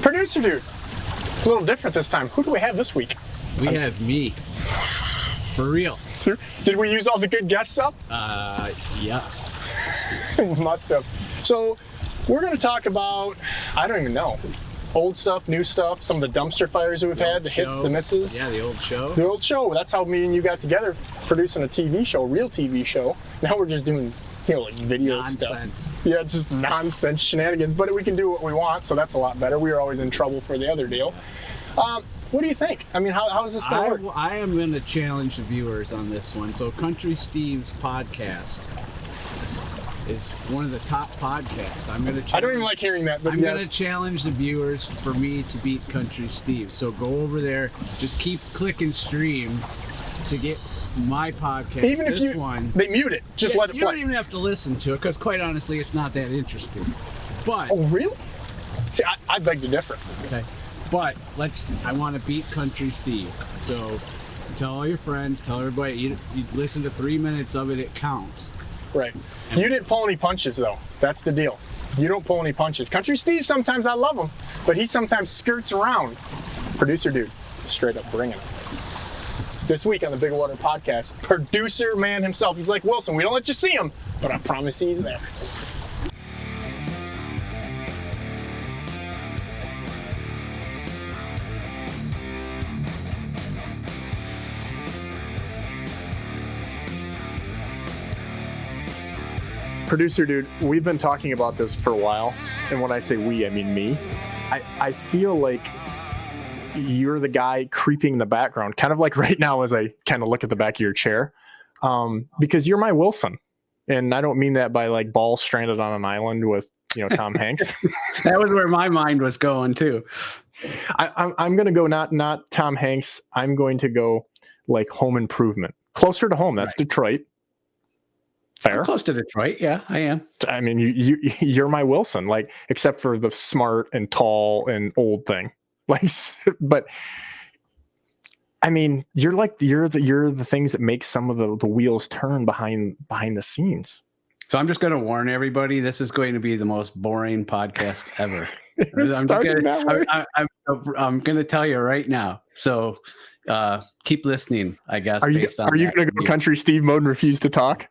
Producer dude, a little different this time. Who do we have this week? We have me. For real. Did we use all the good guests up? Yes. Must have. So we're going to talk about, I don't even know, old stuff, new stuff, some of the dumpster fires that we've had, the hits, the misses. Yeah, the old show. The old show. That's how me and you got together, producing a TV show, real TV show. Now we're just doing, like video Nonsense. stuff. Yeah, just nonsense shenanigans. But we can do what we want, so that's a lot better. We were always in trouble for the other deal. What do you think? I mean, how is this going to work? I am going to challenge the viewers on this one. So Country Steve's podcast is one of the top podcasts. I don't even like hearing that, but I'm going to challenge the viewers for me to beat Country Steve. So go over there, just keep clicking stream to get my podcast. Even if they mute it, just let it play. You don't even have to listen to it, because quite honestly, it's not that interesting. But oh, really? See, I beg to differ. Okay. But I want to beat Country Steve. So tell all your friends, tell everybody, you listen to 3 minutes of it, it counts. Right. You didn't pull any punches, though. That's the deal. You don't pull any punches. Country Steve, sometimes I love him, but he sometimes skirts around. Producer dude, straight up bringing it. This week on the Bigwater podcast, producer man himself. He's like Wilson. We don't let you see him, but I promise he's there. Producer dude, we've been talking about this for a while, and when I say we, I mean me. I feel like you're the guy creeping in the background, kind of like right now as I kind of look at the back of your chair, because you're my Wilson, and I don't mean that by like ball stranded on an island with Tom Hanks. That was where my mind was going too. I'm gonna go not Tom Hanks. I'm going to go like Home Improvement, closer to home. That's right. Detroit. Fair. I'm close to Detroit, yeah, I am. I mean, you're my Wilson, like, except for the smart and tall and old thing, like. But I mean, you're the things that make some of the wheels turn behind the scenes. So I'm just going to warn everybody: this is going to be the most boring podcast ever. I'm going to tell you right now. So keep listening, I guess. Are you going to go Country Steve mode and refuse to talk?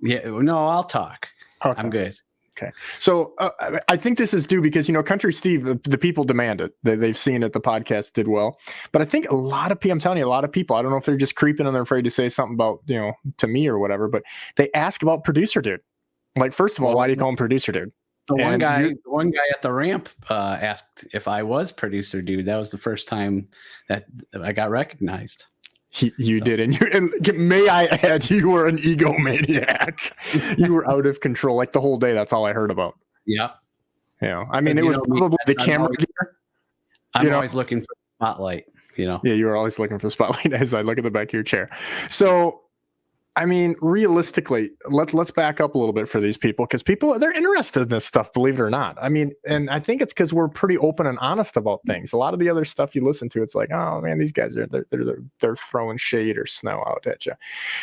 Yeah, no, I'll talk. Okay. I'm good. Okay. So I think this is due because, Country Steve, the people demand it. They've seen it. The podcast did well. But I think a lot of people, I'm telling you, a lot of people, I don't know if they're just creeping and they're afraid to say something about, to me or whatever, but they ask about producer dude. Like, first of all, why do you call him producer dude? The one guy at the ramp asked if I was producer dude. That was the first time that I got recognized. You did, and may I add, you were an egomaniac. You were out of control, like the whole day. That's all I heard about. Yeah, I mean, it was probably the camera gear. I'm always looking for the spotlight. Yeah, you were always looking for the spotlight as I look at the back of your chair. So, I mean, realistically, let's back up a little bit for these people, because they're interested in this stuff, believe it or not. I mean, and I think it's because we're pretty open and honest about things. A lot of the other stuff you listen to, it's like, oh man, these guys they're throwing shade or snow out at you.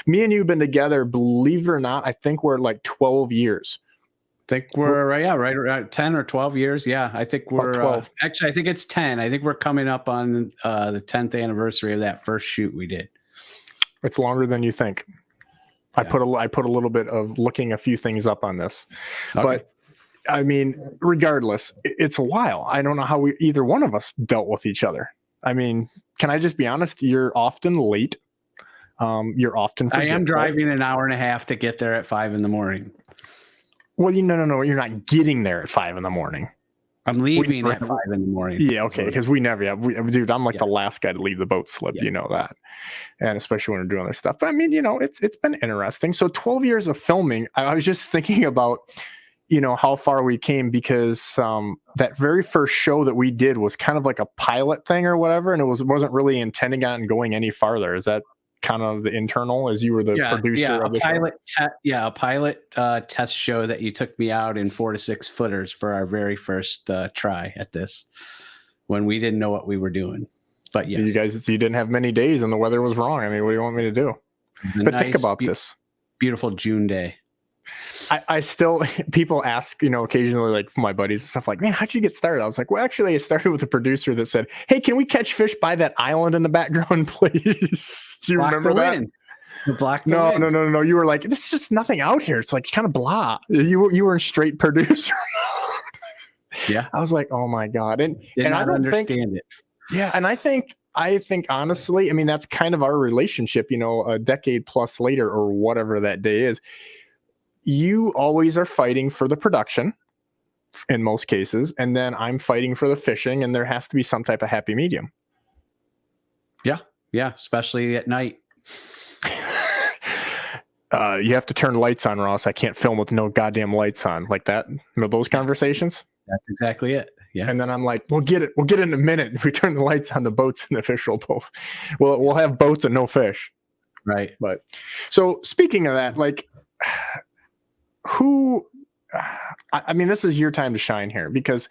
Me and you've been together, believe it or not, I think we're like 12 years. I think we're right around 10 or 12 years. Yeah, I think we're 12. Actually, I think it's 10. I think we're coming up on the 10th anniversary of that first shoot we did. It's longer than you think. Yeah. I put a little bit of looking a few things up on this, okay. But I mean, regardless, it's a while. I don't know how either one of us dealt with each other. I mean, can I just be honest? You're often late. You're often forgetful. I am driving an hour and a half to get there at 5 a.m. Well, no, you're not getting there at 5 a.m. I'm leaving at 5 a.m. Yeah, okay, because we never, dude, I'm like the last guy to leave the boat slip, you know that, and especially when we're doing this stuff. But I mean, it's been interesting. So 12 years of filming, I was just thinking about, how far we came, because that very first show that we did was kind of like a pilot thing or whatever, and it wasn't really intending on going any farther. Is that kind of the internal, as you were the producer of the show? A pilot test show that you took me out in 4 to 6 footers for our very first try at this, when we didn't know what we were doing. But yes, you didn't have many days and the weather was wrong. I mean, what do you want me to do? But think about this. Beautiful June day. I still, people ask, occasionally, like my buddies and stuff, like, man, how'd you get started? I was like, well, actually I started with a producer that said, hey, can we catch fish by that island in the background, please? Do you remember that? No. You were like, this is just nothing out here. It's like kind of blah. You were in straight producer. Yeah. I was like, oh my God. And I don't understand it. Yeah. And I think honestly, I mean, that's kind of our relationship, a decade plus later or whatever that day is. You always are fighting for the production in most cases. And then I'm fighting for the fishing, and there has to be some type of happy medium. Yeah. Yeah. Especially at night. You have to turn lights on, Ross. I can't film with no goddamn lights on, like that. Those conversations. That's exactly it. Yeah. And then I'm like, we'll get it in a minute. If we turn the lights on, the boats and the fish will both. We'll have boats and no fish. Right. But so speaking of that, like, I mean, this is your time to shine here, because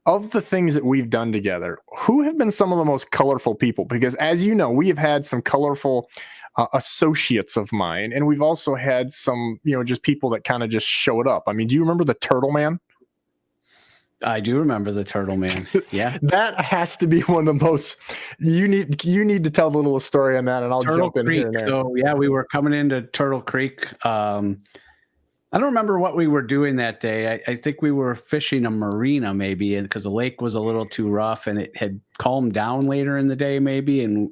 of the things that we've done together, who have been some of the most colorful people? Because as you know, we have had some colorful associates of mine, and we've also had some, just people that kind of just showed up. I mean, do you remember the Turtle Man? I do remember the Turtle Man. Yeah. That has to be one of the most, you need to tell a little story on that, and I'll jump in here and there. So yeah, we were coming into Turtle Creek. I don't remember what we were doing that day. I think we were fishing a marina maybe, because the lake was a little too rough and it had calmed down later in the day maybe. And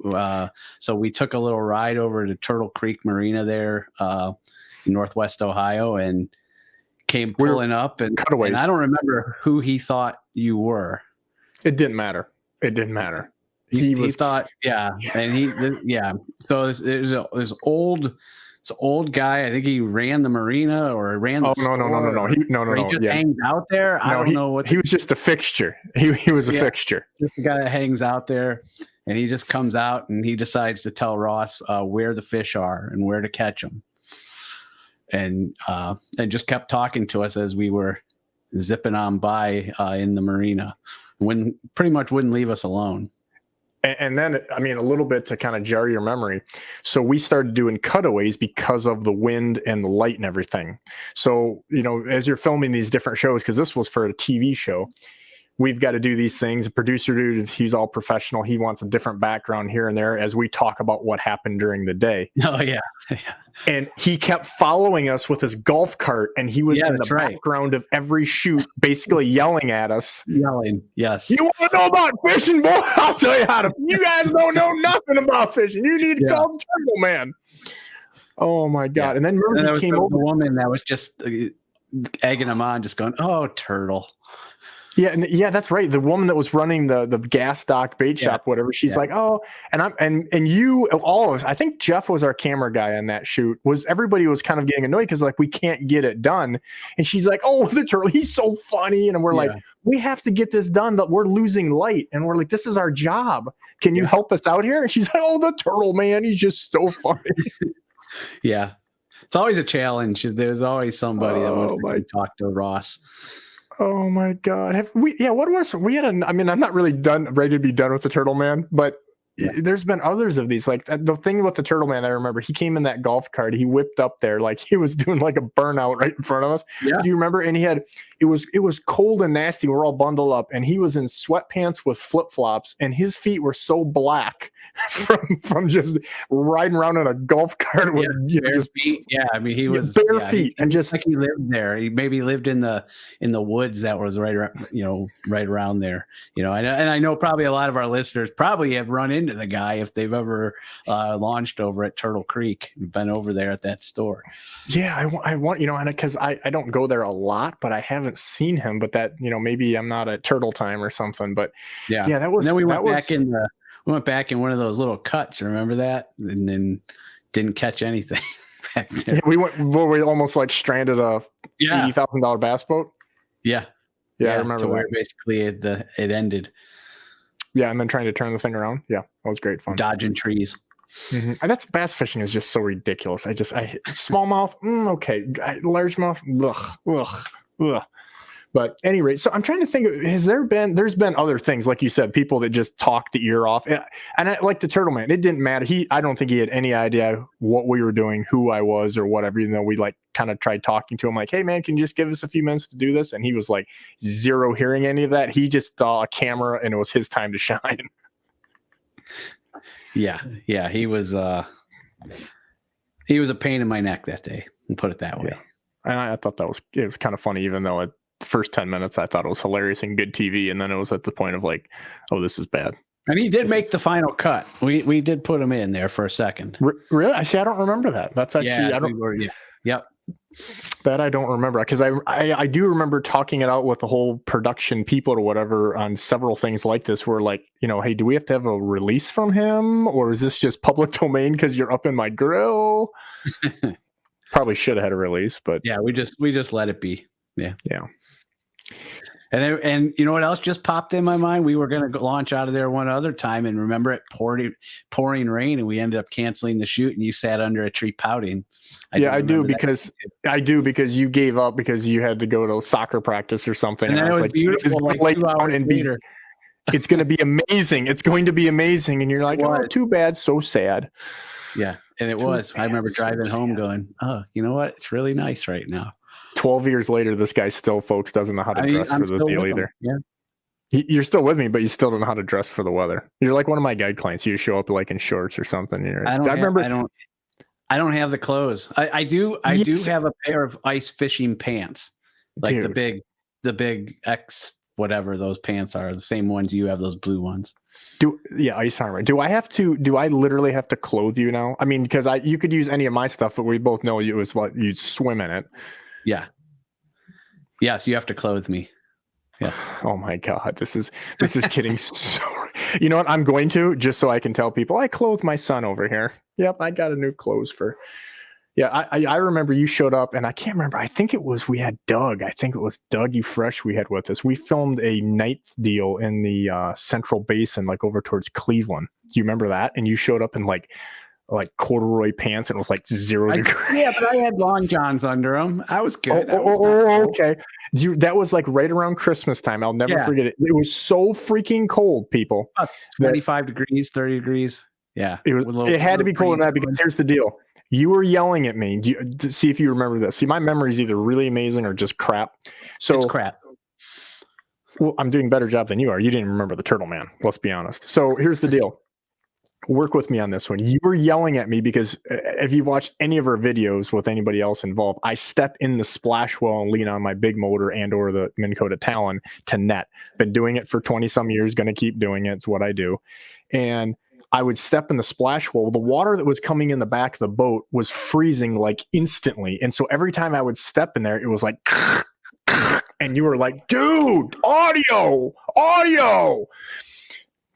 so we took a little ride over to Turtle Creek Marina there in Northwest Ohio, and came pulling up and I don't remember who he thought you were. It didn't matter. He thought, yeah. And so this old guy. I think he ran the marina or ran the store. No. He just hangs out there. I don't know what. He was just a fixture. He was a fixture. Just a guy that hangs out there, and he just comes out and he decides to tell Ross where the fish are and where to catch them, and just kept talking to us as we were zipping on by in the marina. Pretty much wouldn't leave us alone. And then, I mean, a little bit to kind of jar your memory. So we started doing cutaways because of the wind and the light and everything. So, as you're filming these different shows, because this was for a TV show, we've got to do these things. The producer dude, he's all professional. He wants a different background here and there as we talk about what happened during the day. Oh, yeah. And he kept following us with his golf cart, and he was in the background of every shoot, basically yelling at us. Yes. You want to know about fishing, boy? I'll tell you how to. You guys don't know nothing about fishing. You need to call Turtle Man. Oh, my God. Yeah. And then there came over. The woman that was just egging him on, just going, oh, Turtle. Yeah, that's right. The woman that was running the gas dock bait shop, whatever, she's like, oh, and you, all of us, I think Jeff was our camera guy on that shoot, everybody was kind of getting annoyed because like we can't get it done. And she's like, oh, the turtle, he's so funny. And we're like, we have to get this done, but we're losing light. And we're like, this is our job. Can you help us out here? And she's like, oh, the Turtle Man, he's just so funny. Yeah. It's always a challenge. There's always somebody that wants to talk to Ross. Oh my God. I'm not really ready to be done with the Turtle Man, but there's been others of these. Like the thing with the Turtle Man, I remember he came in that golf cart, he whipped up there like he was doing like a burnout right in front of us. Yeah. Do you remember? And it was cold and nasty. We're all bundled up, and he was in sweatpants with flip-flops, and his feet were so black from just riding around in a golf cart with bare feet. Yeah, I mean he was bare feet, and just like he lived there. He maybe lived in the woods that was right around there. And I know probably a lot of our listeners probably have run into the guy if they've ever launched over at Turtle Creek and been over there at that store. Yeah, I want and because I don't go there a lot, but I haven't seen him. But that maybe I'm not at turtle time or something. But that was. And then we went back in one of those little cuts. Remember that? And then didn't catch anything back there. Yeah, we almost like stranded a $80,000 bass boat. Yeah, I remember where basically it ended. Yeah, and then trying to turn the thing around. Yeah, that was great fun. Dodging trees. Mm-hmm. And that's bass fishing is just so ridiculous. I smallmouth, okay, largemouth, ugh. But anyway, so I'm trying to think, there's been other things, like you said, people that just talk the ear off. And I, like the Turtle Man, it didn't matter. I don't think he had any idea what we were doing, who I was or whatever, even though we like kind of tried talking to him like, hey man, can you just give us a few minutes to do this? And he was like zero hearing any of that. He just saw a camera and it was his time to shine. Yeah. He was a pain in my neck that day, and put it that way. Yeah. And I thought it was kind of funny, even though the first 10 minutes I thought it was hilarious and good TV, and then it was at the point of like, oh, this is bad. And he did make the final cut. We did put him in there for a second. Really? I don't remember that. That's actually Yep. That I don't remember, because I do remember talking it out with the whole production people or whatever on several things like this, where like, hey, do we have to have a release from him, or is this just public domain because you're up in my grill? Probably should have had a release, but yeah, we just let it be. Yeah. And you know what else just popped in my mind? We were going to launch out of there one other time, and remember it pouring rain, and we ended up canceling the shoot, and you sat under a tree pouting. I do because you gave up because you had to go to soccer practice or something. And then it was beautiful. Like 2 hours later. It's going to be amazing. It's going to be amazing. And you're like, oh, too bad. So sad. Yeah. And it was. I remember driving home going, oh, you know what? It's really nice right now. 12 years later, this guy still, folks, doesn't know how to dress for the deal either. Yeah. You're still with me, but you still don't know how to dress for the weather. You're like one of my guide clients. You show up like in shorts or something. I don't have the clothes. I do have a pair of ice fishing pants, like the big X, whatever those pants are, the same ones you have, those blue ones. Ice armor. Do I literally have to clothe you now? I mean, because you could use any of my stuff, but we both know it was what you'd swim in it. Yeah. Yes, you have to clothe me. Yes. Oh my God. This is getting so, you know what? I'm going to, just so I can tell people I clothe my son over here. Yep. I got a new clothes for, I remember you showed up, and I can't remember. I think we had Doug. I think it was Dougie Fresh we had with us. We filmed a night deal in the Central Basin, like over towards Cleveland. Do you remember that? And you showed up in like corduroy pants, and it was like 0 degrees. Yeah, but I had long johns under them. I was good. Okay. That was like right around Christmas time. I'll never forget it. It was so freaking cold, people. 25 degrees, 30 degrees. Yeah. It had to be cold than that, because here's the deal. You were yelling at me to see if you remember this. See, my memory is either really amazing or just crap. So it's crap. Well, I'm doing a better job than you are. You didn't remember the Turtle Man. Let's be honest. So here's the deal. Work with me on this one. You were yelling at me because if you've watched any of our videos with anybody else involved, I step in the splash well and lean on my big motor and or the Minn Kota Talon to net. Been doing it for 20 some years. Going to keep doing it. It's what I do. And I would step in the splash well. The water that was coming in the back of the boat was freezing like instantly. And so every time I would step in there, it was like, and you were like, dude, audio.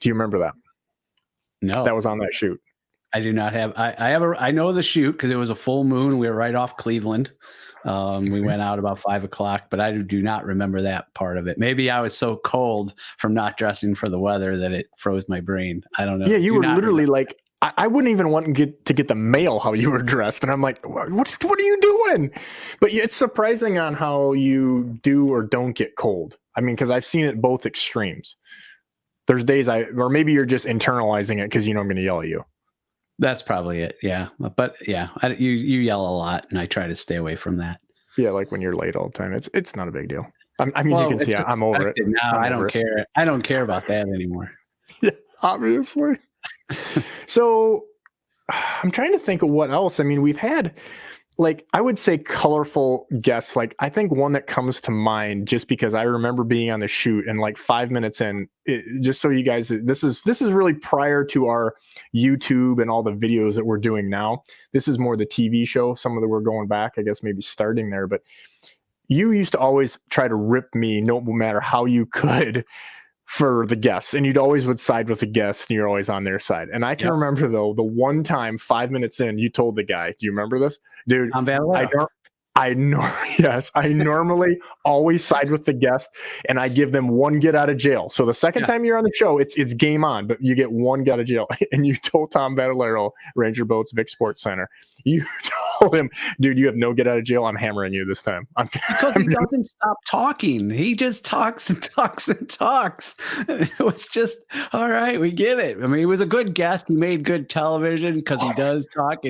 Do you remember that? No, that was on that shoot. I do not have. I know the shoot because it was a full moon. We were right off Cleveland. We went out about 5 o'clock, but I do not remember that part of it. Maybe I was so cold from not dressing for the weather that it froze my brain. I don't know. Yeah, you were literally like, I wouldn't even want to get the mail how you were dressed, and I'm like, what are you doing? But it's surprising on how you do or don't get cold. I mean, because I've seen it both extremes. There's days or maybe you're just internalizing it because you know I'm going to yell at you. That's probably it. Yeah. But yeah, you yell a lot, and I try to stay away from that. Yeah. Like when you're late all the time, it's not a big deal. I mean, you can see I'm over it. Now I don't care. I don't care about that anymore. Yeah, obviously. So I'm trying to think of what else. I mean, we've had, like, I would say colorful guests. Like, I think one that comes to mind just because I remember being on the shoot and like 5 minutes in, just so you guys, this is really prior to our YouTube and all the videos that we're doing now. This is more the TV show. Some of them we're going back, I guess, maybe starting there, but you used to always try to rip me no matter how you could for the guests, and you'd always would side with the guests, and you're always on their side. And I can remember though, the one time 5 minutes in, you told the guy, do you remember this? Dude, I know. Yes, I normally always side with the guest, and I give them one get out of jail. So the second time you're on the show, it's game on, but you get one get out of jail. And you told Tom Badalero, Ranger Boats, Vic Sports Center, you told him, dude, you have no get out of jail. I'm hammering you this time. Because he doesn't stop talking. He just talks and talks and talks. It was just, all right, we get it. I mean, he was a good guest. He made good television because he does talk,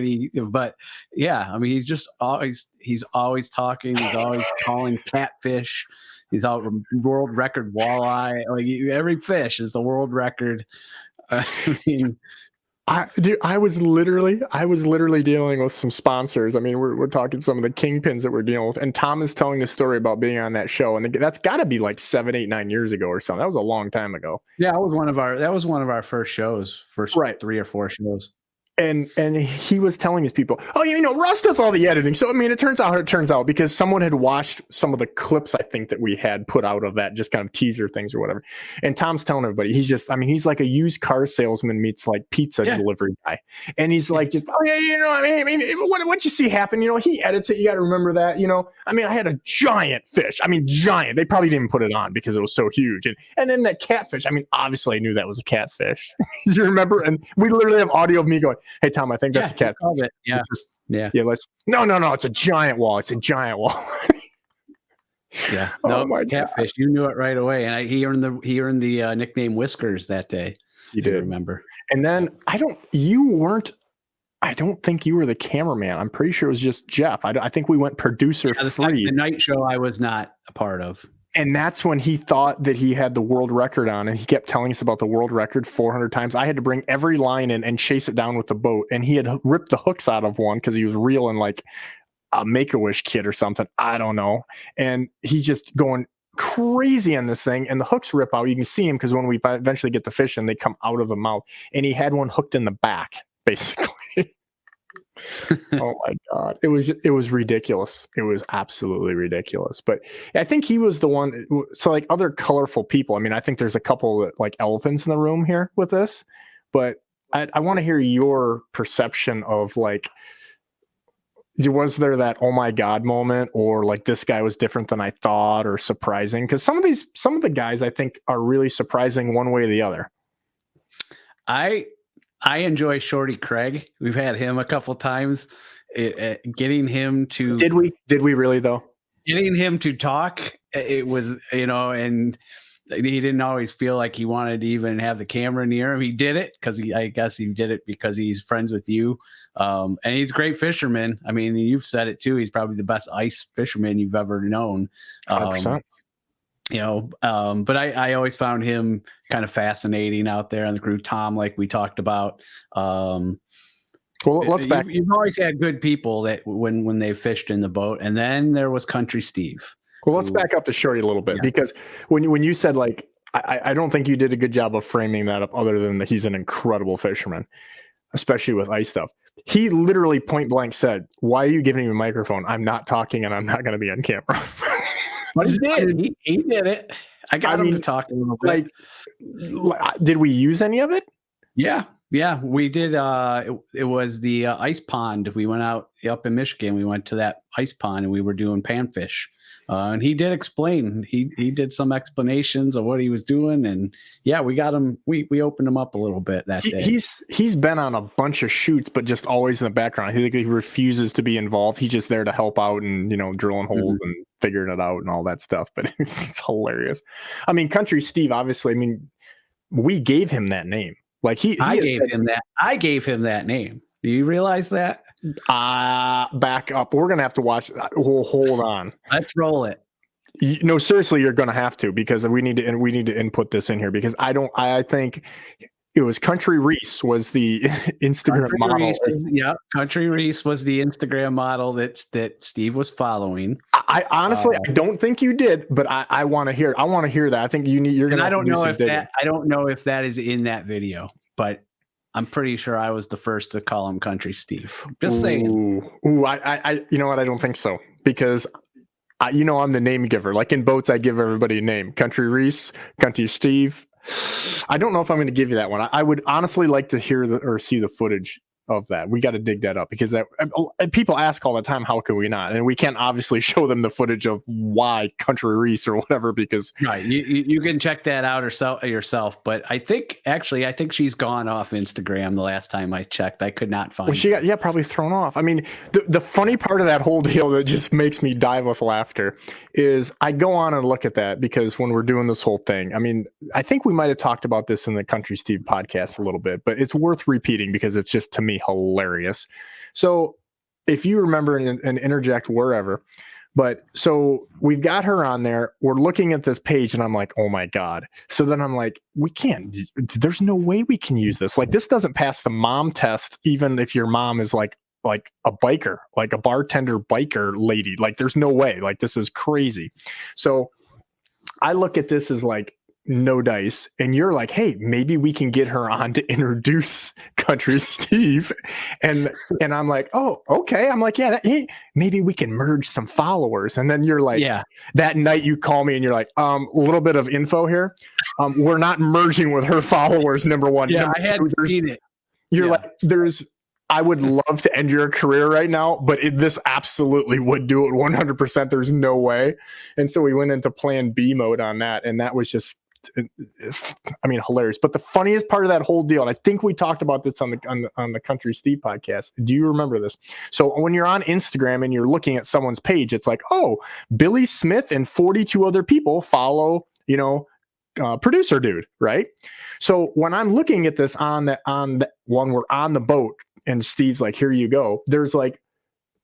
but yeah, I mean, he's always talking. He's always calling catfish. He's all world record walleye. Like every fish is the world record. I mean, I was literally dealing with some sponsors. I mean, we're talking some of the kingpins that we're dealing with, and Tom is telling the story about being on that show, and that's got to be like 7, 8, 9 years ago or something. That was a long time ago. Yeah, that was one of our first shows, right. 3 or 4 shows. And he was telling his people, oh, Russ does all the editing. So, I mean, it turns out because someone had watched some of the clips, I think, that we had put out of that, just kind of teaser things or whatever. And Tom's telling everybody, he's like a used car salesman meets like pizza delivery guy. And he's like, just, oh, yeah, what you see happen, he edits it. You got to remember that, I mean, I had a giant fish. I mean, giant. They probably didn't put it on because it was so huge. And then that catfish, I mean, obviously I knew that was a catfish. You remember? And we literally have audio of me going, hey, Tom, I think that's a catfish. Yeah. No, it's a giant wall. It's a giant wall. Yeah. No, my catfish. God. You knew it right away. And he earned the nickname Whiskers that day. You did. Remember. And then I don't think you were the cameraman. I'm pretty sure it was just Jeff. I think we went producer free. The night show I was not a part of. And that's when he thought that he had the world record on, and he kept telling us about the world record 400 times. I had to bring every line in and chase it down with the boat. And he had ripped the hooks out of one because he was reeling like a Make-A-Wish kid or something. I don't know. And he's just going crazy on this thing. And the hooks rip out. You can see him because when we eventually get the fish in, they come out of the mouth. And he had one hooked in the back, basically. Oh my God. It was ridiculous. It was absolutely ridiculous. But I think he was the one. So like other colorful people, I mean, I think there's a couple like elephants in the room here with this, but I want to hear your perception of like, was there that, oh my God moment, or like this guy was different than I thought, or surprising? Because some of the guys I think are really surprising one way or the other. I enjoy Shorty Craig. We've had him a couple times. Getting him to did we really though? Getting him to talk. It was and he didn't always feel like he wanted to even have the camera near him. He did it because I guess he did it because he's friends with you. And he's a great fisherman. I mean, you've said it too. He's probably the best ice fisherman you've ever known. 100%. But I always found him kind of fascinating out there on the crew. Tom, like we talked about. Well, let's back. You've always had good people that when they fished in the boat, and then there was Country Steve. Well, let's back up to Shorty a little bit because when you said like, I don't think you did a good job of framing that up, other than that he's an incredible fisherman, especially with ice stuff. He literally point blank said, "Why are you giving me a microphone? I'm not talking, and I'm not going to be on camera." But he did. He did it. I got him to talk a little bit. Like, did we use any of it? Yeah, we did. It was the ice pond. We went out up in Michigan. We went to that ice pond and we were doing panfish. And he did explain. He did some explanations of what he was doing, and we got him. We opened him up a little bit that day. He's been on a bunch of shoots, but just always in the background. He refuses to be involved. He's just there to help out and drilling holes and figuring it out and all that stuff. But it's hilarious. I mean, Country Steve, obviously. I mean, we gave him that name. Like I gave him that name. Do you realize that? Back up. We're gonna have to watch that. Hold on. Let's roll it. No, seriously, you're gonna have to, because we need to input this in here, because I think it was Country Reese was the Instagram model. Country Reese was the Instagram model that Steve was following. I honestly I don't think you did, but I want to hear. I want to hear that. I think you're gonna. I don't know if that is in that video, but I'm pretty sure I was the first to call him Country Steve. Just saying. I you know what? I don't think so, because I'm the name giver. Like in boats, I give everybody a name. Country Reese, Country Steve. I don't know if I'm going to give you that one. I would honestly like to hear or see the footage of that. We got to dig that up because that people ask all the time, how can we not? And we can't obviously show them the footage of why Country Reese or whatever, because right. You can check that out yourself. But I think she's gone off Instagram the last time I checked. I could not find she got probably thrown off. I mean, the funny part of that whole deal that just makes me die with laughter is I go on and look at that because when we're doing this whole thing, I mean, I think we might have talked about this in the Country Steve podcast a little bit, but it's worth repeating because it's just, to me, hilarious. So if you remember and interject wherever, but so we've got her on there, we're looking at this page and I'm like, oh my God. So then I'm like, there's no way we can use this. Like, this doesn't pass the mom test, even if your mom is like a biker, like a bartender biker lady. Like, there's no way. Like, this is crazy. So I look at this as like, no dice, and you're like, hey, maybe we can get her on to introduce Country Steve, and I'm like, oh, okay. I'm like, yeah, maybe we can merge some followers. And then you're like, yeah. That night you call me and you're like, a little bit of info here. We're not merging with her followers. Number one, yeah, number I had seen it. You're like, I would love to end your career right now, but this absolutely would do it 100%. There's no way. And so we went into plan B mode on that, and that was just, I mean, hilarious. But the funniest part of that whole deal, and I think we talked about this on the Country Steve podcast. Do you remember this? So when you're on Instagram and you're looking at someone's page, it's like, oh, Billy Smith and 42 other people follow, producer dude, right? So when I'm looking at this on the one, we're on the boat, and Steve's like, here you go. There's like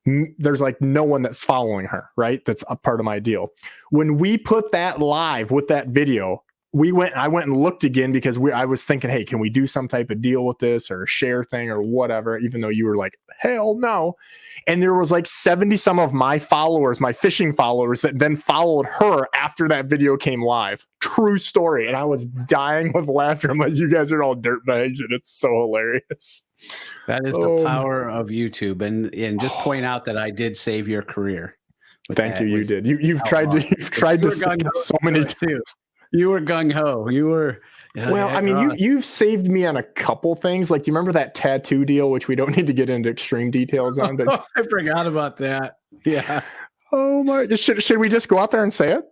no one that's following her, right? That's a part of my deal. When we put that live with that video, I went and looked again because I was thinking, hey, can we do some type of deal with this or a share thing or whatever, even though you were like, hell no. And there was like 70 some of my followers, my fishing followers, that then followed her after that video came live. True story. And I was dying with laughter. I'm like, you guys are all dirtbags, and it's so hilarious. That is the power of YouTube. And just point out that I did save your career. Thank you. You did. You've tried to save so many times. You were gung-ho. You were. Well, I mean, you've saved me on a couple things. Like, you remember that tattoo deal, which we don't need to get into extreme details on. But I forgot about that. Yeah. Oh my! Should we just go out there and say it?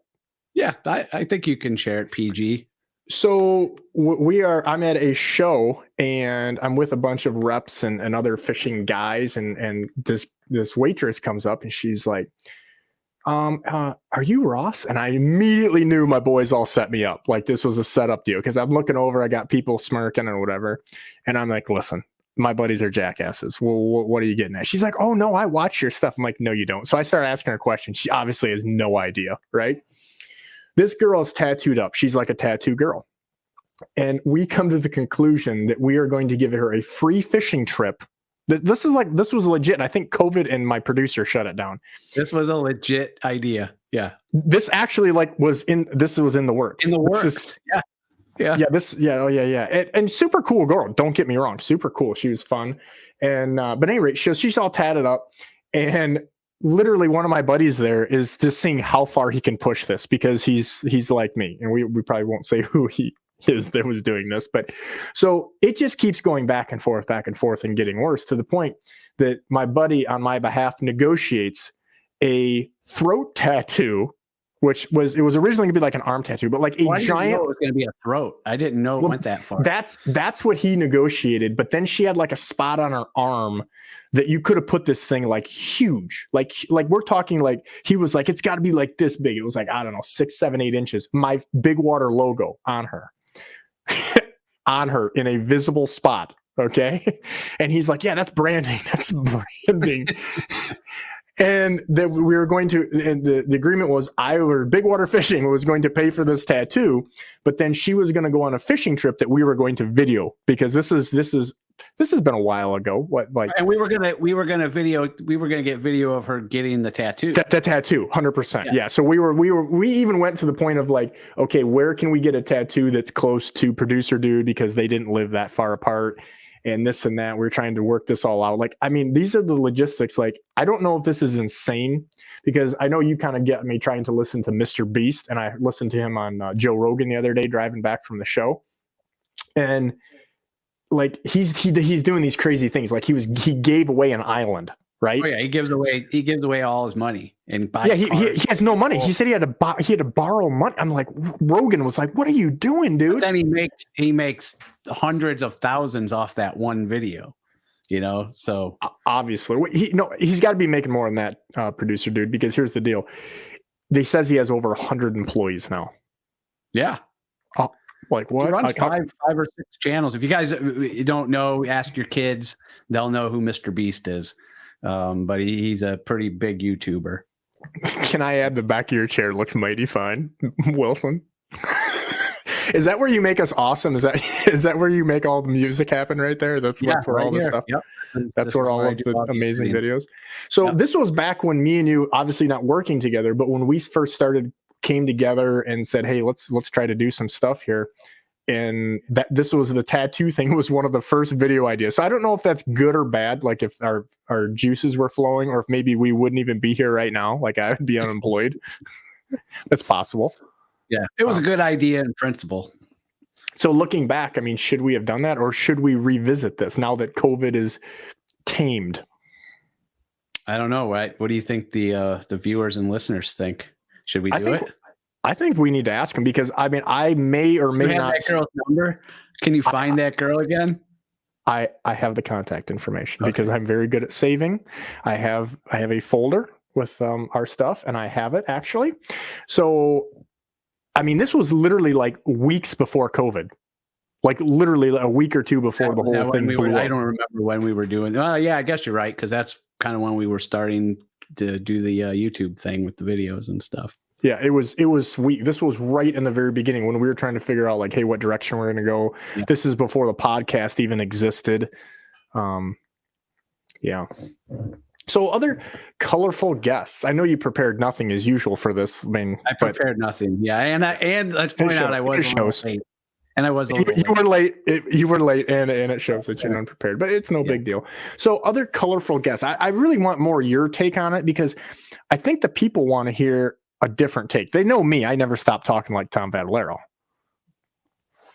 Yeah, I think you can share it, PG. So I'm at a show, and I'm with a bunch of reps and other fishing guys, and this waitress comes up and she's like, are you Ross? And I immediately knew my boys all set me up. Like, this was a setup deal, because I'm looking over, I got people smirking or whatever. And I'm like, listen, my buddies are jackasses. Well, what are you getting at? She's like, oh no, I watch your stuff. I'm like, no, you don't. So I started asking her questions. She obviously has no idea, right? This girl is tattooed up. She's like a tattoo girl. And we come to the conclusion that we are going to give her a free fishing trip. This was legit. And I think COVID and my producer shut it down. This was a legit idea. Yeah. This actually was in the works. In the works. Yeah. And super cool girl. Don't get me wrong. Super cool. She was fun. And, but anyway, she's all tatted up, and literally one of my buddies there is just seeing how far he can push this, because he's like me, and we probably won't say who he is that was doing this, but so it just keeps going back and forth and getting worse, to the point that my buddy on my behalf negotiates a throat tattoo, which was originally gonna be like an arm tattoo, but like giant. It was gonna be a throat. I didn't know it went that far. That's what he negotiated. But then she had like a spot on her arm that you could have put this thing like huge, like we're talking, like he was like, it's got to be like this big. It was like, I don't know, 6, 7, 8 inches. My Bigwater logo on her. On her in a visible spot. Okay. And he's like, yeah, that's branding. That's branding. And that we were going to, and the agreement was Bigwater Fishing was going to pay for this tattoo, but then she was going to go on a fishing trip that we were going to video, because this has been a while ago. And we were gonna get video of her getting the tattoo. The tattoo, 100%. Yeah. So we even went to the point of like, okay, where can we get a tattoo that's close to producer dude, because they didn't live that far apart, and this and that. We're trying to work this all out. Like, I mean, these are the logistics. Like, I don't know if this is insane, because I know you kind of get me trying to listen to Mr. Beast, and I listened to him on Joe Rogan the other day driving back from the show, and like he's doing these crazy things. Like he gave away an island, right? Oh yeah, he gives away all his money and buys. Yeah, he has no money. He said he had to borrow money. I'm like, Rogan was like, "What are you doing, dude?" But then he makes hundreds of thousands off that one video, So obviously, he's got to be making more than that, producer dude. Because here's the deal: they says he has over 100 employees now. Yeah. Like what? He runs five or six channels. If you guys don't know, ask your kids. They'll know who Mr. Beast is. But he's a pretty big YouTuber. Can I add the back of your chair looks mighty fine, Wilson? Is that where you make us awesome? Is that where you make all the music happen right there? That's where right all the here. stuff. Yep. That's where all of the amazing videos. So this was back when me and you, obviously not working together, but when we first came together and said, "Hey, let's try to do some stuff here." And this was the tattoo thing was one of the first video ideas. So I don't know if that's good or bad, like if our juices were flowing, or if maybe we wouldn't even be here right now, like I would be unemployed. That's possible. Yeah, it was a good idea in principle. So looking back, I mean, should we have done that, or should we revisit this now that COVID is tamed? I don't know. Right? What do you think the viewers and listeners think? Should we do it? I think we need to ask him, because I mean, I may or may not. That girl's number. Can you find that girl again? I have the contact information because I'm very good at saving. I have a folder with our stuff, and I have it actually. So, I mean, this was literally like weeks before COVID, like literally a week or two before the whole thing blew up. I don't remember when we were doing. Yeah, I guess you're right, because that's kind of when we were starting to do the YouTube thing with the videos and stuff. Yeah, it was sweet. This was right in the very beginning when we were trying to figure out like, hey, what direction we're going to go. Yeah. This is before the podcast even existed. Yeah. So other colorful guests. I know you prepared nothing as usual for this. I prepared nothing. Yeah, and let's point out I was late. And I was a little you were late. You were late, and it shows that you're unprepared. But it's no big deal. So other colorful guests. I really want more your take on it, because I think the people want to hear a different take. They know me. I never stop talking like Tom Vadalero.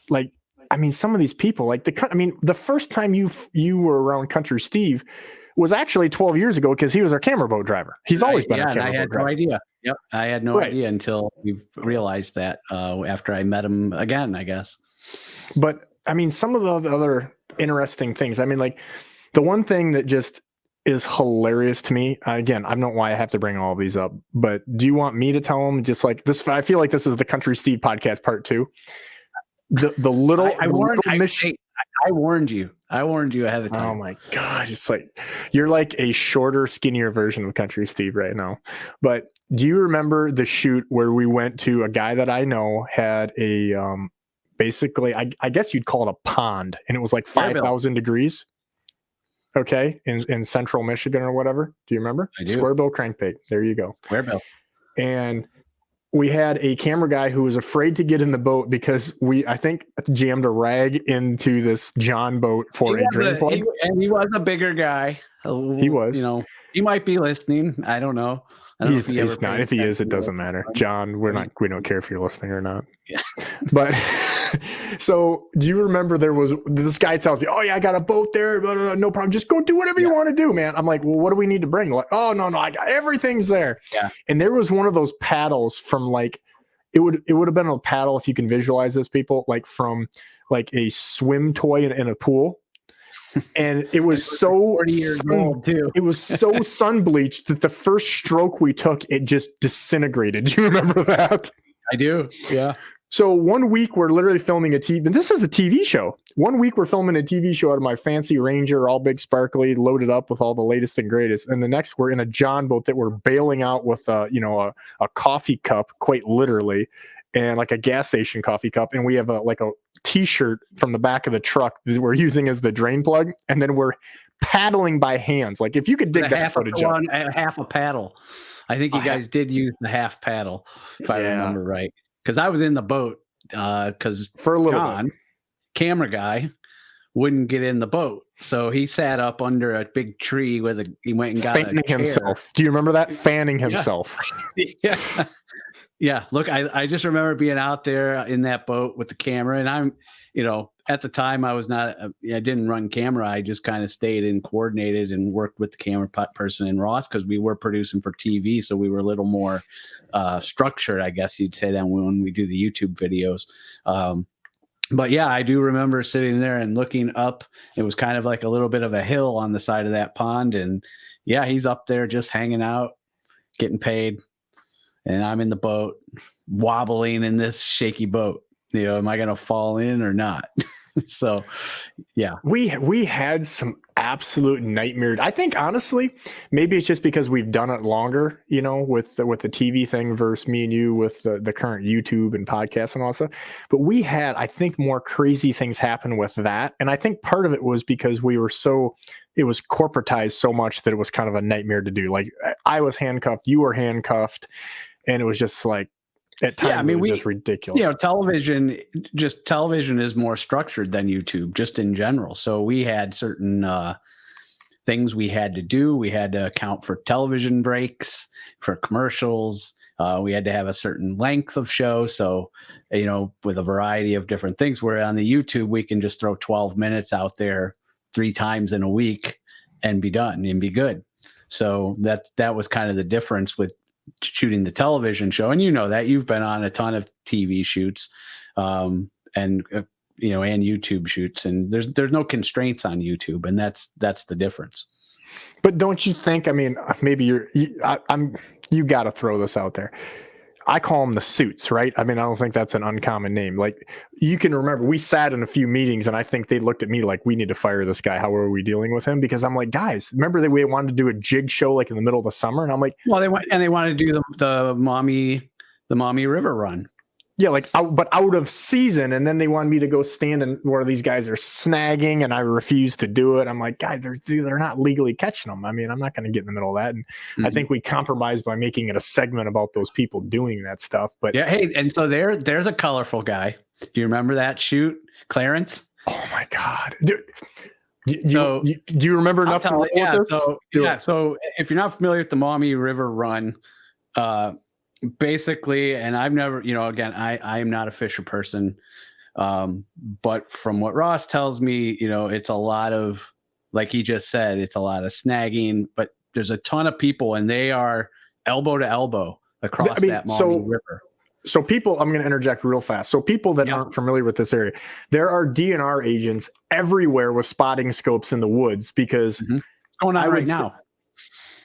Like, I mean, some of these people, like the first time you were around Country Steve was actually 12 years ago, because he was our camera boat driver. He's always been a camera boat driver. I had no idea. Yep. I had no idea until we realized that after I met him again, I guess. But I mean, some of the other interesting things, I mean, like the one thing that just is hilarious to me. Again, I don't know why I have to bring all of these up, but do you want me to tell them just like this? I feel like this is the Country Steve podcast part 2. The little, I warned you. I warned you ahead of time. Oh my God. It's like, you're like a shorter, skinnier version of Country Steve right now. But do you remember the shoot where we went to a guy that I know had a, basically, I guess you'd call it a pond, and it was like 5,000 degrees. Okay, in central Michigan or whatever. Do you remember? I do. Square bill crankbait. There you go. Square bill. And we had a camera guy who was afraid to get in the boat because I think jammed a rag into this John boat for a drain plug. And he was a bigger guy. He was. He might be listening. I don't know. I don't know if he's not. If he is, it doesn't matter. John, we don't care if you're listening or not. Yeah. But so do you remember there was this guy tells you, "Oh yeah, I got a boat there, blah, blah, blah, no problem. Just go do whatever you want to do, man." I'm like, "Well, what do we need to bring?" Like, "Oh no, I got everything's there." Yeah. And there was one of those paddles from like it would have been a paddle, if you can visualize this, people, like from like a swim toy in a pool. And it was so it was so sun bleached that the first stroke we took, it just disintegrated. Do you remember that? I do. Yeah. So 1 week we're literally filming a TV. And this is a TV show. 1 week we're filming a TV show out of my fancy Ranger, all big sparkly, loaded up with all the latest and greatest. And the next we're in a John boat that we're bailing out with a coffee cup, quite literally, and like a gas station coffee cup. And we have a T-shirt from the back of the truck that we're using as the drain plug, and then we're paddling by hands. Like if you could dig that footage up. Half a paddle. I think you guys did use the half paddle, if I remember right. Because I was in the boat because for a little John, camera guy, wouldn't get in the boat. So he sat up under a big tree he went and got fanning a chair. himself. Do you remember that? Fanning himself. Yeah. Yeah. Look, I just remember being out there in that boat with the camera, and at the time I was not, I didn't run camera. I just kind of stayed and coordinated and worked with the camera person and Ross, because we were producing for TV. So we were a little more structured, I guess you'd say, than when we do the YouTube videos. But yeah, I do remember sitting there and looking up. It was kind of like a little bit of a hill on the side of that pond. And yeah, he's up there just hanging out, getting paid. And I'm in the boat, wobbling in this shaky boat. You know, am I going to fall in or not? So, yeah. We had some absolute nightmare. I think, honestly, maybe it's just because we've done it longer, you know, with the TV thing versus me and you with the current YouTube and podcasts and all that stuff. But we had, I think, more crazy things happen with that. And I think part of it was because it was corporatized so much that it was kind of a nightmare to do. Like, I was handcuffed, you were handcuffed, and it was just like, at times, yeah, I mean, just ridiculous. You know, television is more structured than YouTube, just in general. So we had certain things we had to do. We had to account for television breaks, for commercials. We had to have a certain length of show. So, you know, with a variety of different things. Where on the YouTube, we can just throw 12 minutes out there 3 times in a week and be done and be good. So that was kind of the difference with shooting the television show. And you know that you've been on a ton of TV shoots and you know, and YouTube shoots, and there's no constraints on YouTube, and that's the difference. But don't you think, I mean, maybe you got to throw this out there. I call them the suits, right? I mean, I don't think that's an uncommon name. Like, you can remember we sat in a few meetings and I think they looked at me like, we need to fire this guy. How are we dealing with him? Because I'm like, guys, remember that we wanted to do a jig show like in the middle of the summer? And I'm like, well, they wanted to do the Maumee River run. Yeah, like out of season, and then they wanted me to go stand in where these guys are snagging, and I refused to do it. I'm like, guys, they're not legally catching them. I mean, I'm not going to get in the middle of that. And I think we compromised by making it a segment about those people doing that stuff. But yeah, hey, and so there's a colorful guy. Do you remember that shoot, Clarence? Oh my God, dude. Do you remember enough? So if you're not familiar with the Maumee River run, basically, and I've never, you know, again, I am not a fisher person, but from what Ross tells me, you know, it's a lot of, like he just said, it's a lot of snagging, but there's a ton of people and they are elbow to elbow across that Maumee River. So people, I'm going to interject real fast. So people that aren't familiar with this area, there are DNR agents everywhere with spotting scopes in the woods because going on right now.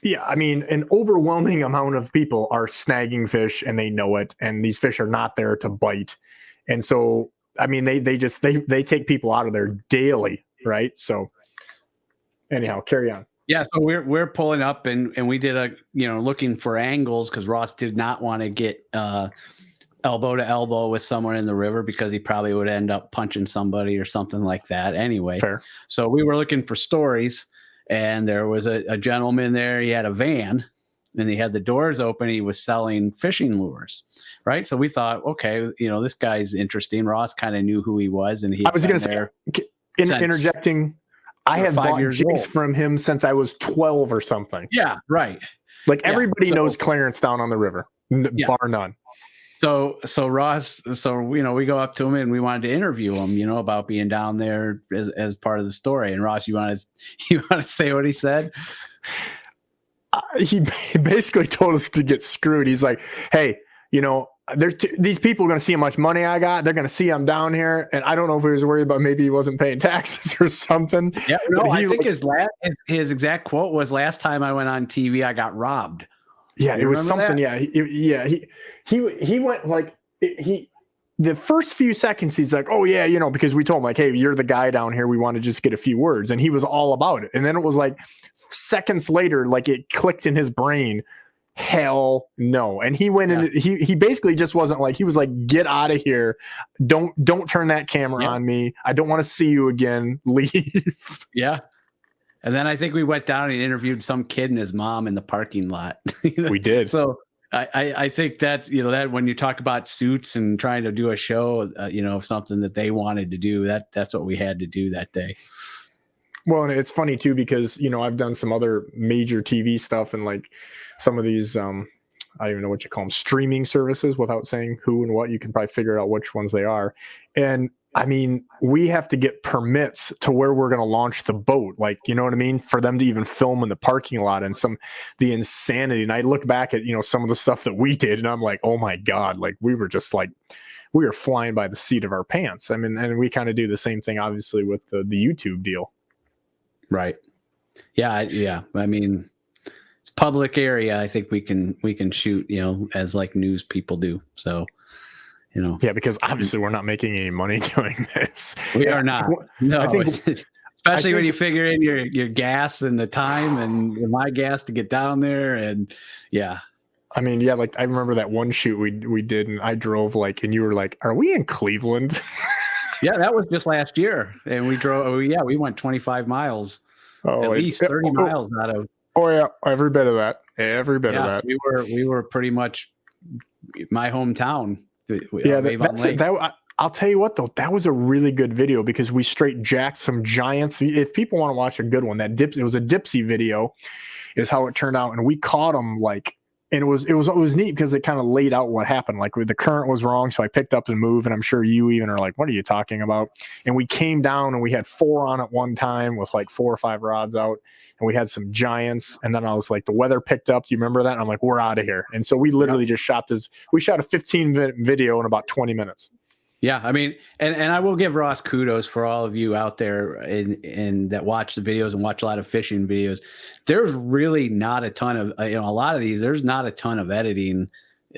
Yeah, I mean, an overwhelming amount of people are snagging fish and they know it, and these fish are not there to bite. And so, I mean, they take people out of there daily, right? So anyhow, carry on. Yeah, so we're pulling up and we did looking for angles because Ross did not want to get elbow to elbow with someone in the river because he probably would end up punching somebody or something like that anyway. Fair. So we were looking for stories. And there was a gentleman there. He had a van and he had the doors open. He was selling fishing lures, right? So we thought, okay, you know, this guy's interesting. Ross kind of knew who he was. And I was going to say, interjecting, I have bought jigs from him since I was 12 or something. Yeah, right. Like everybody knows Clarence down on the river, bar none. So Ross, you know, we go up to him and we wanted to interview him, you know, about being down there as part of the story. And Ross, you want to say what he said? He basically told us to get screwed. He's like, hey, you know, these people are going to see how much money I got. They're going to see I'm down here. And I don't know if he was worried about maybe he wasn't paying taxes or something. Yeah, no, I think his exact quote was, last time I went on TV, I got robbed. Yeah, it was something. That? Yeah. He went like the first few seconds, he's like, oh yeah, you know, because we told him like, hey, you're the guy down here. We want to just get a few words. And he was all about it. And then it was like seconds later, like it clicked in his brain. Hell no. And he went in, he basically just wasn't like, he was like, get out of here. Don't turn that camera on me. I don't want to see you again. Leave. Yeah. And then I think we went down and interviewed some kid and his mom in the parking lot. We did. So I think that's, you know, that when you talk about suits and trying to do a show, you know, something that they wanted to do, that's what we had to do that day. Well, and it's funny too, because, you know, I've done some other major TV stuff and like some of these, I don't even know what you call them, streaming services without saying who and what. You can probably figure out which ones they are. And I mean, we have to get permits to where we're going to launch the boat. Like, you know what I mean? For them to even film in the parking lot and the insanity. And I look back at, some of the stuff that we did and I'm like, oh my God, like we were just like, we were flying by the seat of our pants. I mean, and we kind of do the same thing, obviously, with the YouTube deal. Right. Yeah. I mean, it's public area. I think we can shoot, as like news people do. So, Yeah, because obviously we're not making any money doing this. We are not. No, I think, especially when you figure in your gas and the time and my gas to get down there. And yeah. I mean, yeah, like I remember that one shoot we did and I drove and you were like, are we in Cleveland? Yeah, that was just last year. And we drove, we went 25 miles, at least 30 miles out of. Oh yeah. Every bit of that. Every bit of that. We were pretty much my hometown. Yeah, I'll tell you what though, that was a really good video because we straight jacked some giants. If people want to watch a good one, it was a Dipsy video, is how it turned out, and we caught them and it was neat because it kind of laid out what happened. Like the current was wrong, so I picked up and moved, and I'm sure you even are like, "What are you talking about?" And we came down and we had 4 on at one time with 4 or 5 rods out, and we had some giants. And then I was like, the weather picked up. Do you remember that? And I'm like, we're out of here. And so we literally just shot this. We shot a 15-minute video in about 20 minutes. Yeah, I mean, and I will give Ross kudos for all of you out there and that watch the videos and watch a lot of fishing videos. There's really not a ton of a lot of these. There's not a ton of editing.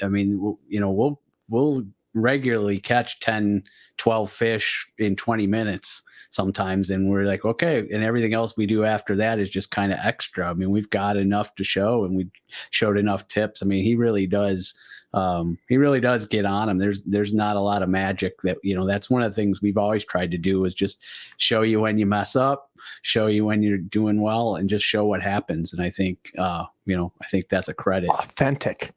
I mean, we'll regularly catch 10, 12 fish in 20 minutes sometimes, and we're like, okay, and everything else we do after that is just kind of extra. I mean, we've got enough to show, and we showed enough tips. I mean, he really does get on them. There's not a lot of magic that, that's one of the things we've always tried to do, is just show you when you mess up, show you when you're doing well, and just show what happens. And I think, I think that's a credit. Authentic.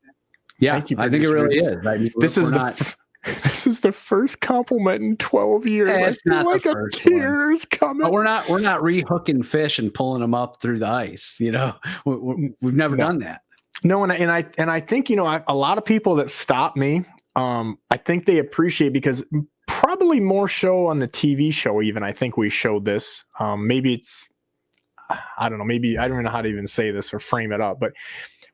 Yeah, thank you, I think it really is. I mean, this is the first compliment in 12 years. It's not like the first a tear's coming. But we're not rehooking fish and pulling them up through the ice. We've never done that. No, and I think a lot of people that stop me, I think they appreciate, because probably more show on the TV show. Even I think we showed this. Maybe it's, I don't know. Maybe I don't know how to even say this or frame it up, but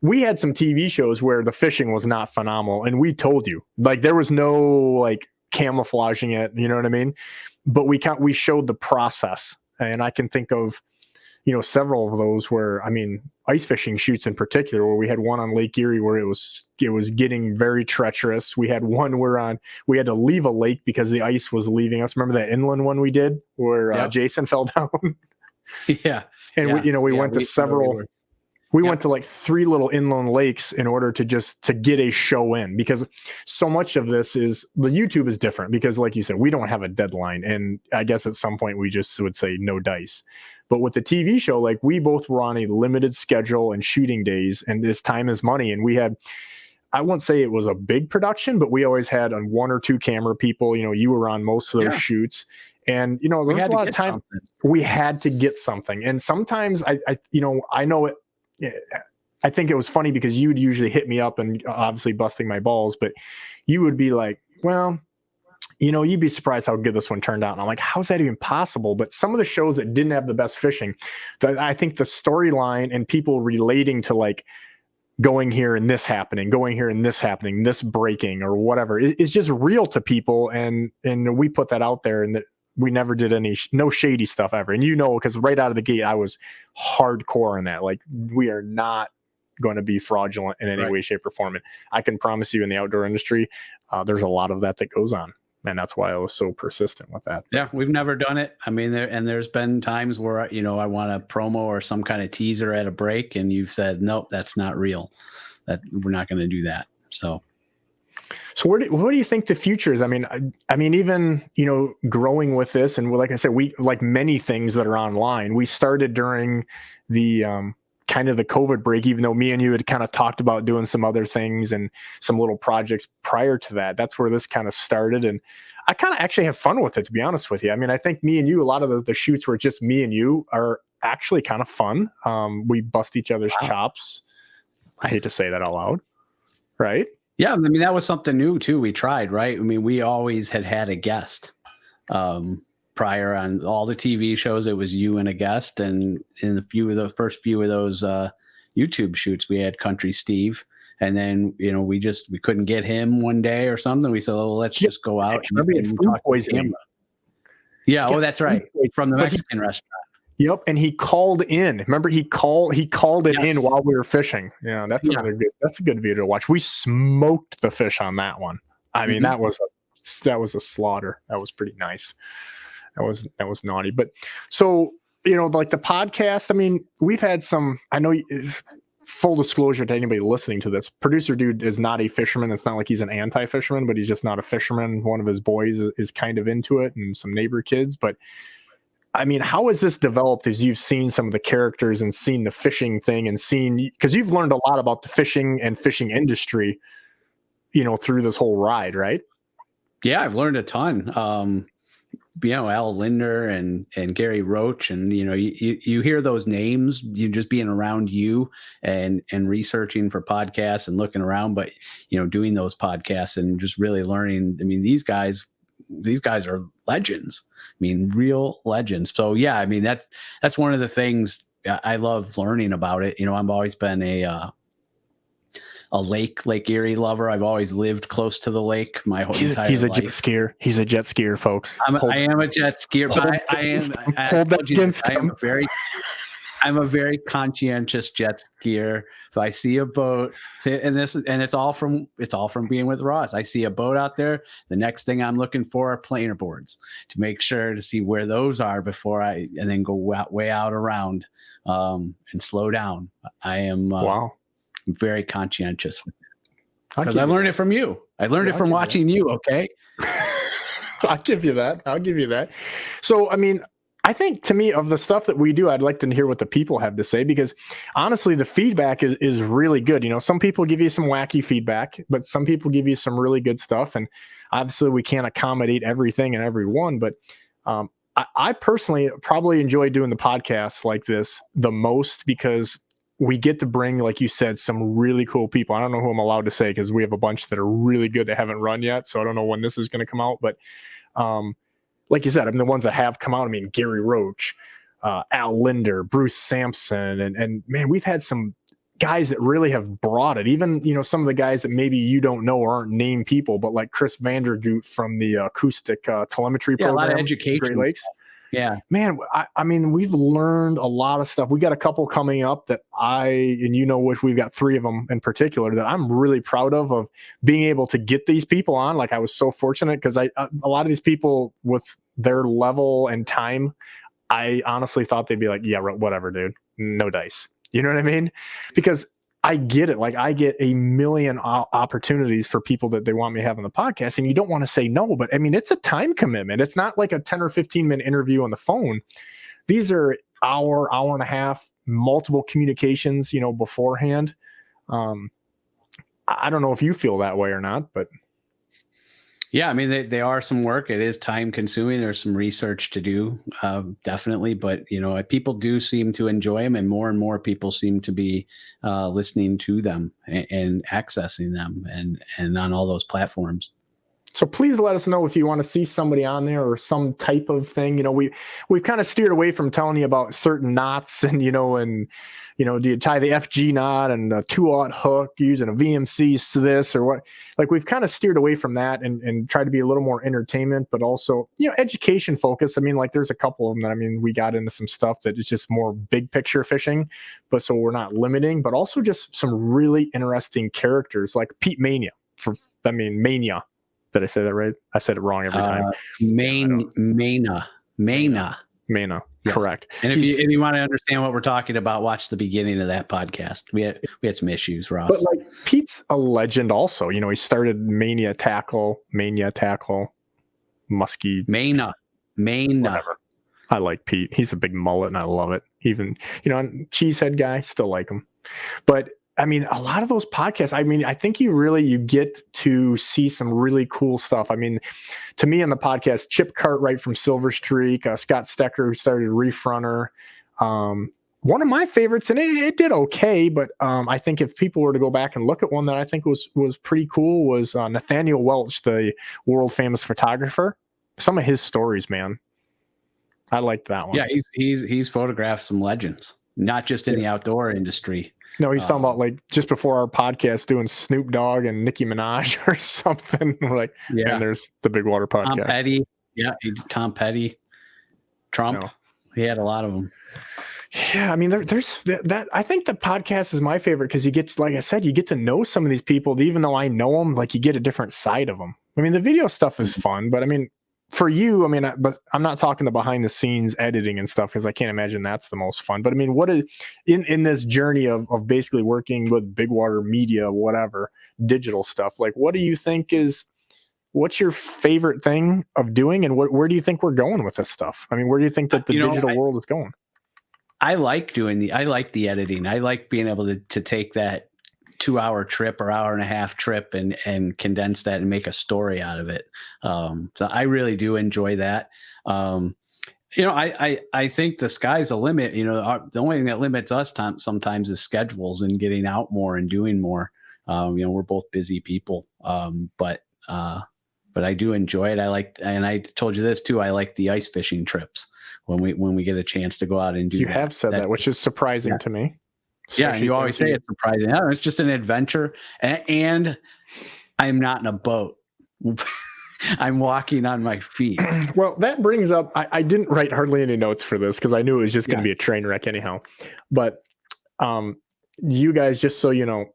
we had some TV shows where the fishing was not phenomenal, and we told you, there was no camouflaging it. You know what I mean? But we showed the process, and I can think of several of those where, I mean, ice fishing shoots in particular, where we had one on Lake Erie where it was getting very treacherous. We had one where we had to leave a lake because the ice was leaving us. Remember that inland one we did where Jason fell down? Yeah. And we went to several. We went to 3 little inland lakes in order to get a show in, because so much of this is, the YouTube is different because, like you said, we don't have a deadline. And I guess at some point we just would say no dice. But with the TV show, we both were on a limited schedule and shooting days, and this time is money. And we had, I wouldn't say it was a big production, but we always had 1 or 2 camera people. You were on most of those shoots. And, there was a lot of time we had to get something. And sometimes I know it. I think it was funny because you'd usually hit me up and obviously busting my balls, but you would be like, well, you'd be surprised how good this one turned out. And I'm like, how's that even possible? But some of the shows that didn't have the best fishing, I think the storyline and people relating to going here and this happening, going here and this happening, this breaking or whatever, is just real to people. And we put that out there, and that we never did no shady stuff ever. And because right out of the gate, I was hardcore in that. We are not going to be fraudulent in any way, shape, or form. And I can promise you, in the outdoor industry, there's a lot of that goes on. And that's why I was so persistent with that. Yeah, we've never done it. I mean, there's been times where, I want a promo or some kind of teaser at a break, and you've said, nope, that's not real. That we're not going to do that. So what do you think the future is? I mean, even, growing with this, and like I said, we, like many things that are online, we started during the kind of the COVID break, even though me and you had kind of talked about doing some other things and some little projects prior to that. That's where this kind of started. And I kind of actually have fun with it, to be honest with you. I mean, I think me and you, a lot of the shoots where just me and you are actually kind of fun. We bust each other's chops. I hate to say that out loud. Right? Yeah. I mean, that was something new too. We tried, right? I mean, we always had a guest. Prior on all the TV shows, it was you and a guest, and in the first few of those YouTube shoots, we had Country Steve, and then we couldn't get him one day or something. We said, "Well, let's just go out and talk to camera." Yeah, that's right, from the Mexican restaurant. Yep, and he called in. Remember, he called it in while we were fishing. Yeah, that's another good. That's a good video to watch. We smoked the fish on that one. I mean, that was a slaughter. That was pretty nice. That was naughty. But so, like the podcast, I mean, we've had some, I know, full disclosure to anybody listening to this, producer dude is not a fisherman. It's not like he's an anti-fisherman, but he's just not a fisherman. One of his boys is kind of into it, and some neighbor kids. But I mean, how has this developed as you've seen some of the characters and seen the fishing thing and because you've learned a lot about the fishing and fishing industry, through this whole ride, right? Yeah, I've learned a ton. Al Linder and Gary Roach, and you hear those names, you just being around you and researching for podcasts and looking around, but doing those podcasts and just really learning. I mean, these guys are legends. I mean, real legends. So yeah, I mean, that's one of the things I love learning about it. I've always been a Lake Erie lover. I've always lived close to the lake my whole entire life. He's a jet skier. He's a jet skier, folks. I am a jet skier, but I'm a very conscientious jet skier. If I see a boat, and it's all from being with Ross. I see a boat out there. The next thing I'm looking for are planer boards to make sure to see where those are and then go way out around and slow down. I am very conscientious because I learned it from you. I learned it from watching you. Okay. I'll give you that. So, I mean, I think to me, of the stuff that we do, I'd like to hear what the people have to say, because honestly, the feedback is really good. Some people give you some wacky feedback, but some people give you some really good stuff. And obviously we can't accommodate everything and everyone, but I personally probably enjoy doing the podcasts like this the most, because we get to bring, like you said, some really cool people. I don't know who I'm allowed to say, because we have a bunch that are really good that haven't run yet. So I don't know when this is going to come out, but like you said, I mean, the ones that have come out, I mean, Gary Roach, Al Linder, Bruce Sampson, and man, we've had some guys that really have brought it. Even, some of the guys that maybe you don't know or aren't named people, but like Chris Vandergoot from the acoustic telemetry program. A lot of education. Great Lakes. Yeah, man. I mean, we've learned a lot of stuff. We got a couple coming up that which we've got 3 of them in particular that I'm really proud of being able to get these people on. Like, I was so fortunate, because a lot of these people with their level and time, I honestly thought they'd be like, yeah, whatever, dude, no dice. You know what I mean? Because I get it. Like, I get a million opportunities for people that they want me to have on the podcast, and you don't want to say no, but I mean, it's a time commitment. It's not like a 10 or 15 minute interview on the phone. These are hour and a half, multiple communications, beforehand. I don't know if you feel that way or not, but yeah, I mean, they are some work. It is time consuming. There's some research to do, definitely. But, people do seem to enjoy them, and more people seem to be listening to them and accessing them and on all those platforms. So please let us know if you want to see somebody on there or some type of thing. We've kind of steered away from telling you about certain knots and, do you tie the FG knot and a 2/0 hook using a VMC to this or what? Like, we've kind of steered away from that and tried to be a little more entertainment, but also, education focused. I mean, like, there's a couple of them that, we got into some stuff that is just more big picture fishing, but so we're not limiting, but also just some really interesting characters like Pete Mania Mania. Did I say that right? I said it wrong every time. Mena. Yes. Correct. And if you want to understand what we're talking about, watch the beginning of that podcast. We had some issues, Ross. But like, Pete's a legend also. He started Mania Tackle, Muskie. Mena. Whatever. I like Pete. He's a big mullet and I love it. Even, cheesehead guy, still like him. But I mean, a lot of those podcasts, I think you get to see some really cool stuff. I mean, to me on the podcast, Chip Cartwright from Silver Streak, Scott Stecker, who started Reef Runner. One of my favorites, and it did okay, but I think if people were to go back and look at one that I think was pretty cool, was Nathaniel Welch, the world famous photographer. some of his stories, man. I liked that one. Yeah, he's photographed some legends, not just in the outdoor industry. No, he's talking about like just before our podcast doing Snoop Dogg and Nicki Minaj or something. We're like, and there's the Bigwater podcast. Tom Petty. Yeah, Tom Petty. Trump. He had a lot of them. Yeah, I mean, there's that. I think the podcast is my favorite because you get, like I said, you get to know some of these people. Even though I know them, like you get a different side of them. I mean, the video stuff is fun, but I mean, for you, I mean, but I'm not talking the behind the scenes editing and stuff because I can't imagine that's the most fun. But I mean, what is in this journey of basically working with Bigwater Media, whatever digital stuff? Like, what do you think is? What's your favorite thing of doing, and where do you think we're going with this stuff? I mean, where do you think that the digital world is going? I like the editing. I like being able to take that 2-hour trip or hour and a half trip and condense that and make a story out of it. So I really do enjoy that. I think the sky's the limit. The only thing that limits us sometimes is schedules and getting out more and doing more. We're both busy people, but I do enjoy it. And I told you this too. I like the ice fishing trips when we get a chance to go out and do. You have said that, which is surprising to me. Yeah, and you always say it's surprising. It's just an adventure, and I'm not in a boat. I'm walking on my feet. Well, that brings up. I didn't write hardly any notes for this because I knew it was just going to be a train wreck anyhow. But you guys, just so you know,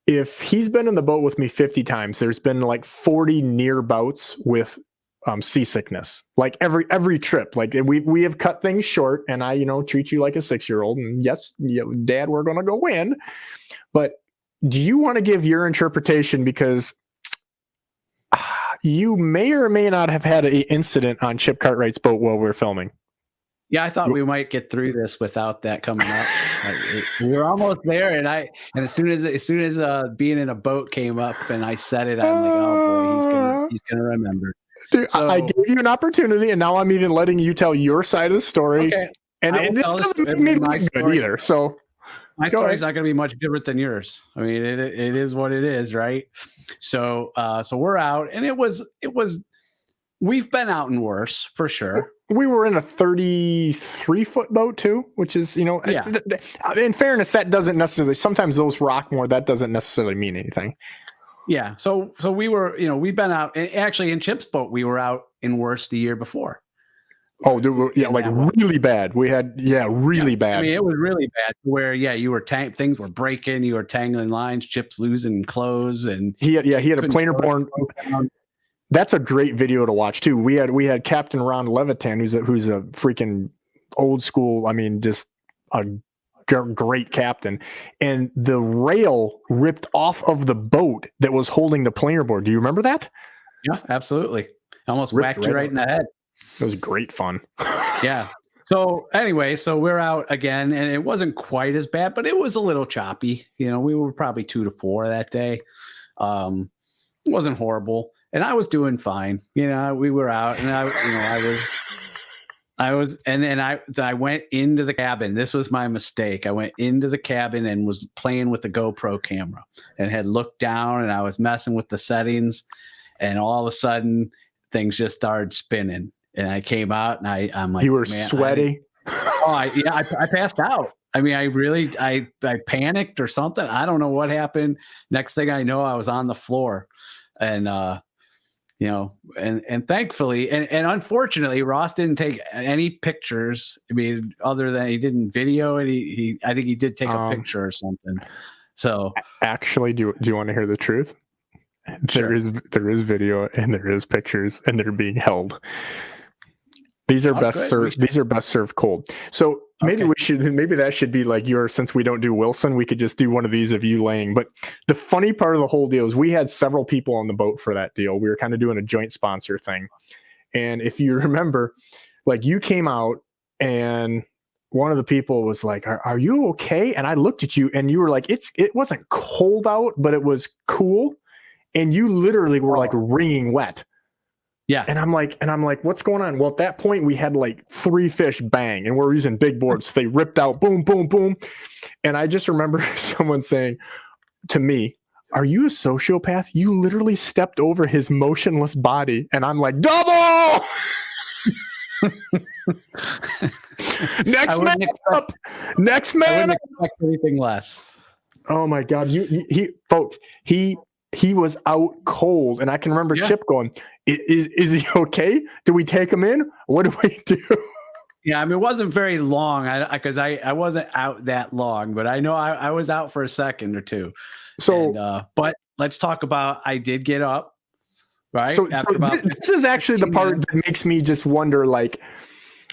if he's been in the boat with me 50 times, there's been like 40 near bouts with seasickness. Like every trip, like we have cut things short, and I treat you like a 6-year-old. And yes, Dad, we're gonna go in. But do you want to give your interpretation, because you may or may not have had an incident on Chip Cartwright's boat while we're filming? Yeah, I thought we might get through this without that coming up. We were almost there, and as soon as being in a boat came up, and I said it, I'm like, oh boy, he's gonna remember. Dude, so, I gave you an opportunity, and now I'm even letting you tell your side of the story. Okay. And this doesn't make me look good either. So my story's not going to be much different than yours. I mean, it is what it is, right? So we're out, and it was. We've been out in worse for sure. We were in a 33-foot boat too, which is, in fairness, that doesn't necessarily. Sometimes those rock more. That doesn't necessarily mean anything. Yeah. So we were, we've been out, actually in Chip's boat, we were out in worse the year before. Oh, dude, like really bad. We had, really bad. I mean, it was really bad where, you were things were breaking, you were tangling lines, Chip's losing clothes, and he had a planer born. That's a great video to watch too. We had Captain Ron Levitan, who's a freaking old school. I mean, just a great captain, and the rail ripped off of the boat that was holding the planer board. Do you remember that? Yeah, absolutely. Almost whacked you right in the head. It was great fun. Yeah. So anyway, we're out again, and it wasn't quite as bad, but it was a little choppy. We were probably 2 to 4 that day. It wasn't horrible, and I was doing fine. We were out, and I was, and then I went into the cabin. This was my mistake. I went into the cabin and was playing with the GoPro camera and had looked down, and I was messing with the settings, and all of a sudden things just started spinning, and I came out, and I'm like, you were sweaty. I passed out. I mean, I panicked or something. I don't know what happened. Next thing I know, I was on the floor, and and thankfully, and unfortunately, Ross didn't take any pictures. I mean, other than he didn't video it. I think he did take a picture or something. So actually, do you want to hear the truth? Sure. There is video, and there is pictures, and they're being held. These are best served. These are best served cold. So maybe that should be like since we don't do Wilson, we could just do one of these of you laying. But the funny part of the whole deal is we had several people on the boat for that deal. We were kind of doing a joint sponsor thing. And if you remember, like you came out and one of the people was like, are you okay? And I looked at you and you were like, it wasn't cold out, but it was cool. And you literally were like wringing wet. Yeah. And I'm like, what's going on? Well, at that point we had like 3 fish bang, and we're using big boards. So they ripped out, boom, boom, boom. And I just remember someone saying to me, are you a sociopath? You literally stepped over his motionless body. And I'm like, double! Next man up! Next man I wouldn't up! expect anything less. Oh my God. Folks, he was out cold. And I can remember Chip going, is he okay? Do we take him in? What do we do? Yeah, I mean, it wasn't very long because I wasn't out that long, but I know I was out for a second or two. So, but let's talk about, I did get up, right? So this is actually the part that makes me just wonder, like,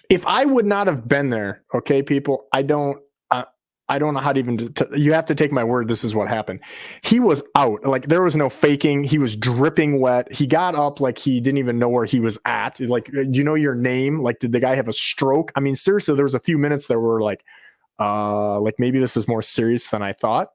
if I would not have been there, okay, people, I don't know how to even, you have to take my word. This is what happened. He was out. Like, there was no faking. He was dripping wet. He got up like he didn't even know where he was at. Like, do you know your name? Like, did the guy have a stroke? I mean, seriously, there was a few minutes that were like maybe this is more serious than I thought.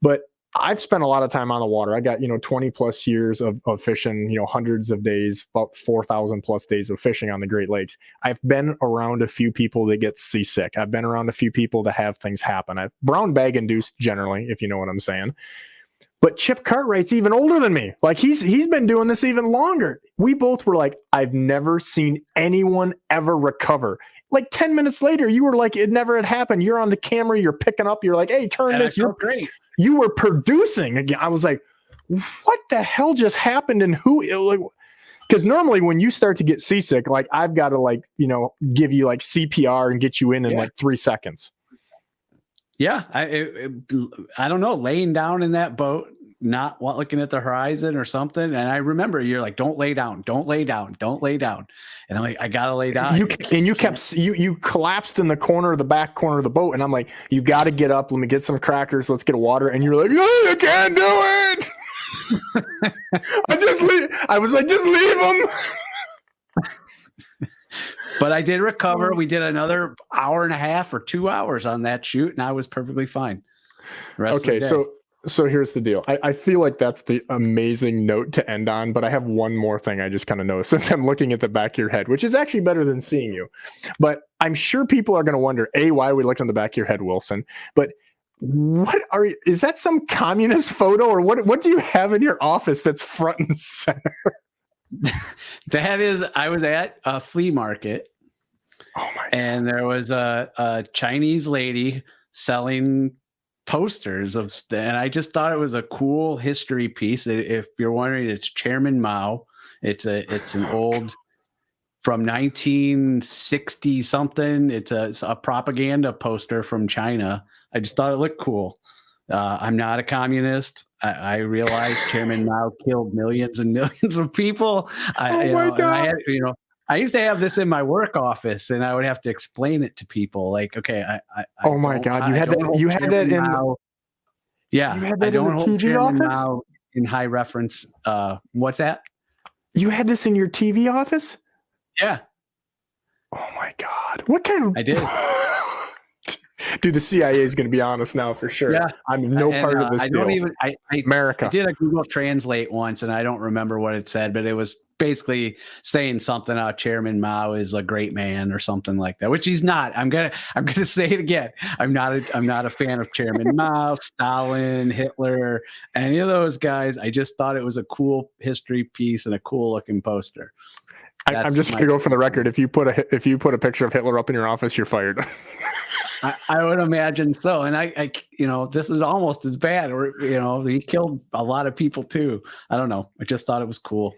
But I've spent a lot of time on the water. I got, 20 plus years of fishing, hundreds of days, about 4,000 plus days of fishing on the Great Lakes. I've been around a few people that get seasick. I've been around a few people that have things happen. I've brown bag induced generally, if you know what I'm saying. But Chip Cartwright's even older than me. Like, he's been doing this even longer. We both were like, I've never seen anyone ever recover. Like 10 minutes later, you were like, it never had happened. You're on the camera, you're picking up, you're like, hey, turn this. You're great. You were producing again. I was like, what the hell just happened? And because normally when you start to get seasick, like, I've got to give you like CPR and get you in like 3 seconds. Yeah. I don't know, laying down in that boat, not looking at the horizon or something. And I remember you're like, don't lay down, don't lay down, don't lay down. And I'm like, I gotta lay down. You collapsed in the back corner of the boat. And I'm like, you got to get up. Let me get some crackers. Let's get water. And you're like, no, you can't do it. I was like, just leave them. But I did recover. We did another hour and a half or 2 hours on that shoot, and I was perfectly fine. Okay, so here's the deal. I feel like that's the amazing note to end on, but I have one more thing I just kind of noticed since I'm looking at the back of your head, which is actually better than seeing you. But I'm sure people are going to wonder, A, why we looked on the back of your head, Wilson. But is that some communist photo, or what do you have in your office that's front and center? That is, I was at a flea market. Oh my God. And there was a Chinese lady selling posters and I just thought it was a cool history piece. If you're wondering, it's Chairman Mao. It's an old, from 1960 something. It's a propaganda poster from China. I just thought it looked cool. I'm not a communist. I realize Chairman Mao killed millions and millions of people. God. I used to have this in my work office, and I would have to explain it to people. Like, okay, oh my God, you had that in Mao. Yeah, you had that I don't in the hold TV Chairman office? Mao in high reference. What's that? You had this in your TV office? Yeah. Oh my God, what kind of? I did. Dude, the CIA is going to be on us now for sure. Yeah, I'm part of this. I don't even. America. I did a Google Translate once, and I don't remember what it said, but it was basically saying something about Chairman Mao is a great man or something like that, which he's not. I'm gonna say it again. I'm not a fan of Chairman Mao, Stalin, Hitler, any of those guys. I just thought it was a cool history piece and a cool looking poster. I'm just gonna go for the record. If you put a picture of Hitler up in your office, you're fired. I would imagine so. And I this is almost as bad, or he killed a lot of people too. I don't know. I just thought it was cool.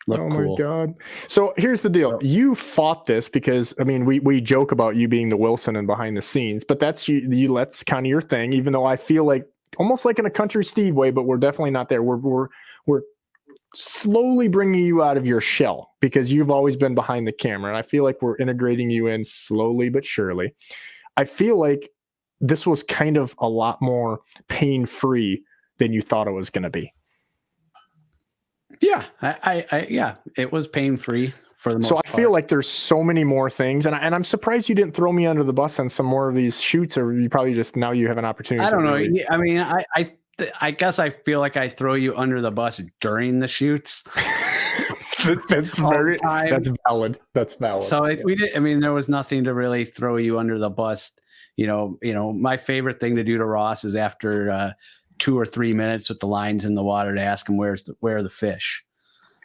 Oh my God. So here's the deal. You fought this because, I mean, we joke about you being the Wilson and behind the scenes, but that's that's kind of your thing, even though I feel like almost like in a Country Steve way, but we're definitely not there. We're slowly bringing you out of your shell because you've always been behind the camera. And I feel like we're integrating you in slowly but surely. I feel like this was kind of a lot more pain-free than you thought it was going to be. Yeah, yeah, it was pain-free for the most part. So I feel like there's so many more things, and I'm surprised you didn't throw me under the bus on some more of these shoots, or you probably just, now you have an opportunity. I don't know. Really... I mean, I guess I feel like I throw you under the bus during the shoots. That's valid. That's valid. So we did. I mean, there was nothing to really throw you under the bus. My favorite thing to do to Ross is after 2 or 3 minutes with the lines in the water to ask them where are the fish.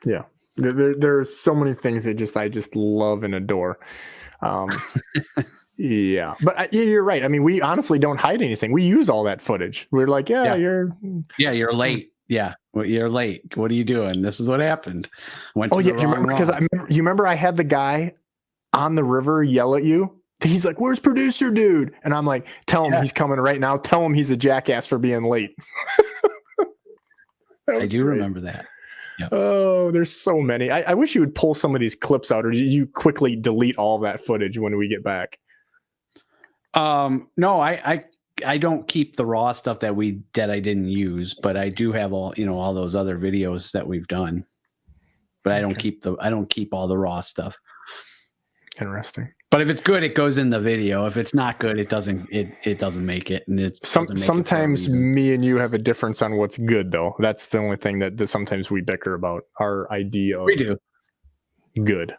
Yeah. There's so many things that I just love and adore. Yeah, but you're right. I mean, we honestly don't hide anything. We use all that footage. We're like, you're late. Yeah, well, you're late. What are you doing? This is what happened. Do you remember? Because you remember I had the guy on the river yell at you. He's like, "Where's producer dude?" And I'm like, "Tell him he's coming right now. Tell him he's a jackass for being late." I do remember that. Yep. Oh, there's so many. I wish you would pull some of these clips out, or you quickly delete all that footage when we get back. No, I don't keep the raw stuff that I didn't use, but I do have all those other videos that we've done. But I don't keep all the raw stuff. Interesting. But if it's good, it goes in the video. If it's not good, it doesn't make it. And sometimes me and you have a difference on what's good, though. That's the only thing that sometimes we bicker about, our idea of we do good.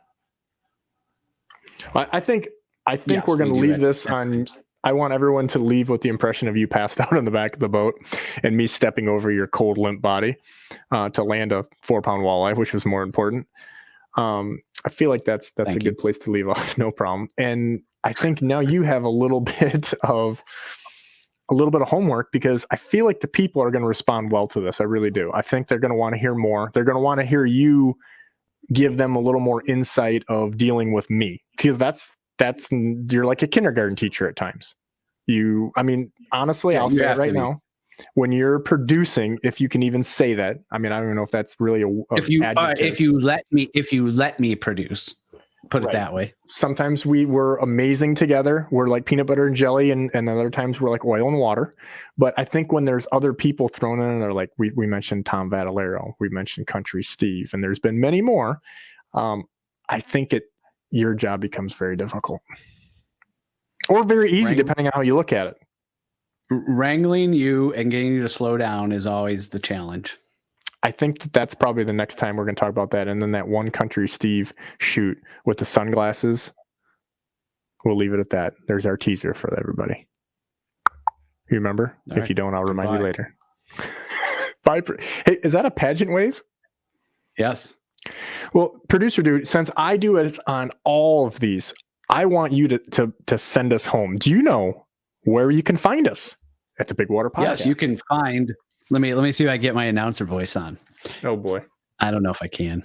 I think we're going to leave this on. I want everyone to leave with the impression of you passed out on the back of the boat and me stepping over your cold, limp body to land a 4-pound walleye, which was more important. I feel like that's a good place to leave off. No problem. And I think now you have a little bit of homework, because I feel like the people are going to respond well to this. I really do. I think they're going to want to hear more. They're going to want to hear you give them a little more insight of dealing with me, because you're like a kindergarten teacher at times. Honestly, I'll say it right now. When you're producing, if you can even say that, I mean, I don't know if that's really if you let me produce, put it that way. Sometimes we were amazing together. We're like peanut butter and jelly, and other times we're like oil and water. But I think when there's other people thrown in, they're like, we mentioned Tom Vadalero, we mentioned Country Steve, and there's been many more. I think your job becomes very difficult, or very easy, depending on how you look at it. Wrangling you and getting you to slow down is always the challenge. I think that's probably the next time we're going to talk about that. And then that one Country Steve shoot with the sunglasses. We'll leave it at that. There's our teaser for everybody. You remember? If you don't, I'll remind you later. Bye. Hey, is that a pageant wave? Yes. Well, producer dude, since I do it on all of these, I want you to send us home. Do you know where you can find us at the Bigwater Podcast? Yes, you can find. Let me see if I get my announcer voice on. Oh boy, I don't know if I can.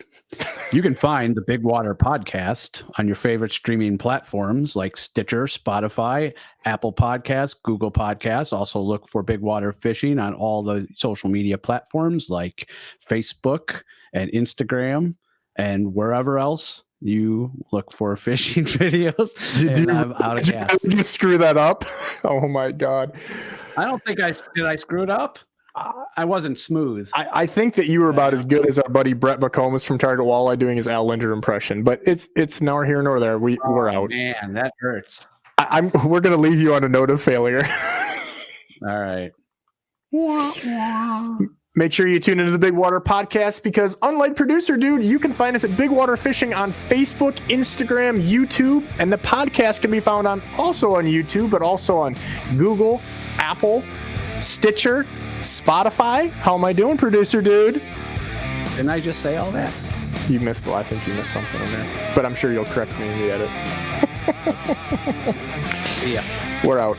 You can find the Bigwater Podcast on your favorite streaming platforms like Stitcher, Spotify, Apple Podcasts, Google Podcasts. Also look for Bigwater Fishing on all the social media platforms like Facebook and Instagram and wherever else you look for fishing videos. Did you screw that up? Oh my God. I don't think did I screw it up? I wasn't smooth. I think that you were about as good as our buddy Brett McComas from Target Walleye doing his Al Linder impression, but it's nor here nor there. We're out. Man, that hurts. We're going to leave you on a note of failure. All right. Make sure you tune into the Bigwater Podcast, because unlike producer dude, you can find us at Bigwater Fishing on Facebook, Instagram, YouTube, and the podcast can be found also on YouTube, but also on Google, Apple, Stitcher, Spotify. How am I doing, producer dude? Didn't I just say all that? You missed I think you missed something in there, but I'm sure you'll correct me in the edit. Yeah. We're out.